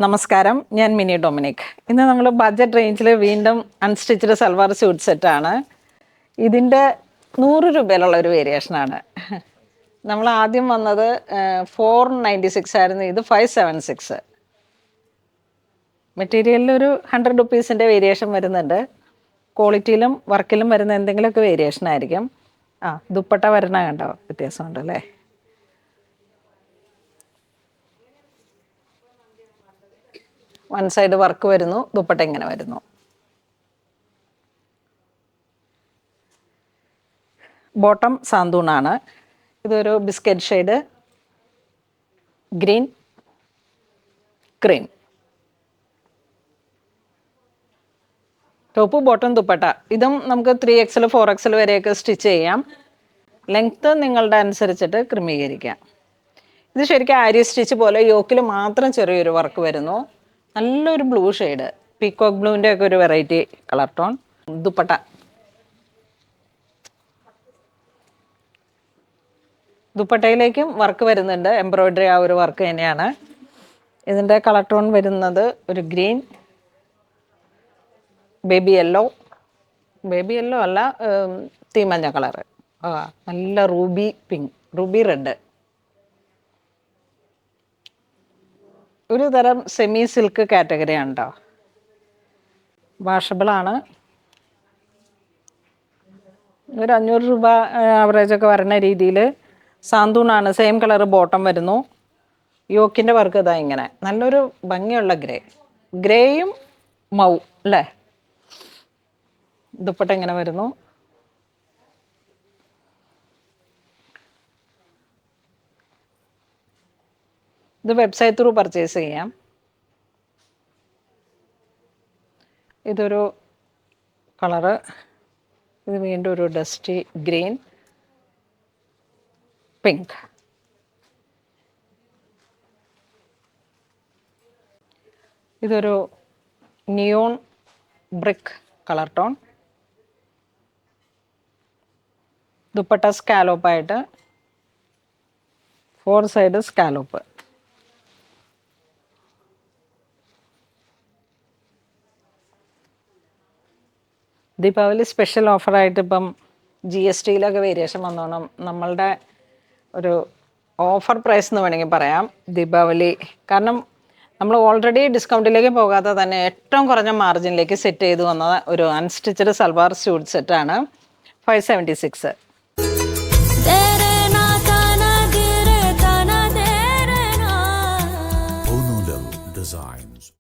നമസ്കാരം, ഞാൻ mini Dominic. ഇന്ന് നമ്മൾ ബഡ്ജറ്റ് റേഞ്ചിൽ വീണ്ടും അൺസ്റ്റിച്ച്ഡ് സൽവാർ സ്യൂട്ട് സെറ്റാണ്. ഇതിൻ്റെ 100 രൂപയിലുള്ള ഒരു വേരിയേഷനാണ്. നമ്മൾ ആദ്യം വന്നത് 496 ആയിരുന്നു, ഇത് 576. മെറ്റീരിയലിൽ ഒരു 100 റുപ്പീസിൻ്റെ വേരിയേഷൻ വരുന്നുണ്ട്. ക്വാളിറ്റിയിലും വർക്കിലും വരുന്ന എന്തെങ്കിലുമൊക്കെ വേരിയേഷൻ ആയിരിക്കും. ദുപ്പട്ട വരുന്ന കണ്ടോ, വ്യത്യാസമുണ്ട് അല്ലേ? വൺ സൈഡ് വർക്ക് വരുന്നു, ദുപ്പട്ട ഇങ്ങനെ വരുന്നു. ബോട്ടം സാന്തൂണാണ്. ഇതൊരു biscuit shade, green, cream. Top bottom dupatta ഇതും നമുക്ക് 3XL 4XL വരെയൊക്കെ സ്റ്റിച്ച് ചെയ്യാം. ലെങ്ത്ത് നിങ്ങളുടെ അനുസരിച്ചിട്ട് ക്രമീകരിക്കാം. ഇത് ശരിക്കും ആരി സ്റ്റിച്ച് പോലെ യോക്കിൽ മാത്രം ചെറിയൊരു വർക്ക് വരുന്നു. നല്ലൊരു ബ്ലൂ ഷെയ്ഡ്, പീക്കോക്ക് ബ്ലൂവിൻ്റെ ഒക്കെ ഒരു വെറൈറ്റി കളർ ടോൺ. ദുപ്പട്ട ദുപ്പട്ടയിലേക്കും വർക്ക് വരുന്നുണ്ട്, എംബ്രോയ്ഡറി ആ ഒരു വർക്ക് തന്നെയാണ്. ഇതിൻ്റെ കളർ ടോൺ വരുന്നത് ഒരു ഗ്രീൻ, ബേബി യെല്ലോ അല്ല, തീമഞ്ഞ കളറ്, നല്ല റൂബി പിങ്ക്, റൂബി റെഡ്. ഒരു തരം സെമി സിൽക്ക് കാറ്റഗറിയാണ് കേട്ടോ. വാഷബിളാണ്. ഒരു 500 രൂപ ആവറേജൊക്കെ വരുന്ന രീതിയിൽ. സാന്തൂണാണ്, സെയിം കളർ ബോട്ടം വരുന്നു. യോക്കിൻ്റെ വർക്ക് ഇതാ ഇങ്ങനെ നല്ലൊരു ഭംഗിയുള്ള ഗ്രേയും മൗ അല്ലേ. ദുപ്പട്ട ഇങ്ങനെ വരുന്നു. ഇത് വെബ്സൈറ്റ് ത്രൂ പർച്ചേസ് ചെയ്യാം. ഇതൊരു കളറ്, ഇത് വീണ്ടും ഒരു ഡസ്റ്റി ഗ്രീൻ, പിങ്ക്. ഇതൊരു neon brick colour tone. Dupatta സ്കാലോപ്പായിട്ട്, 4 സൈഡ് സ്കാലോപ്പ്. ദീപാവലി സ്പെഷ്യൽ ഓഫറായിട്ട് ഇപ്പം GSTയിലൊക്കെ വേരിയേഷൻ വന്നോണം നമ്മളുടെ ഒരു ഓഫർ പ്രൈസ് എന്ന് വേണമെങ്കിൽ പറയാം ദീപാവലി. കാരണം നമ്മൾ ഓൾറെഡി ഡിസ്കൗണ്ടിലേക്ക് പോകാതെ തന്നെ ഏറ്റവും കുറഞ്ഞ മാർജിനിലേക്ക് സെറ്റ് ചെയ്ത് വന്ന ഒരു അൺസ്റ്റിച്ചഡ് സൽവാർ സ്യൂട്ട് സെറ്റാണ് 576. Designs.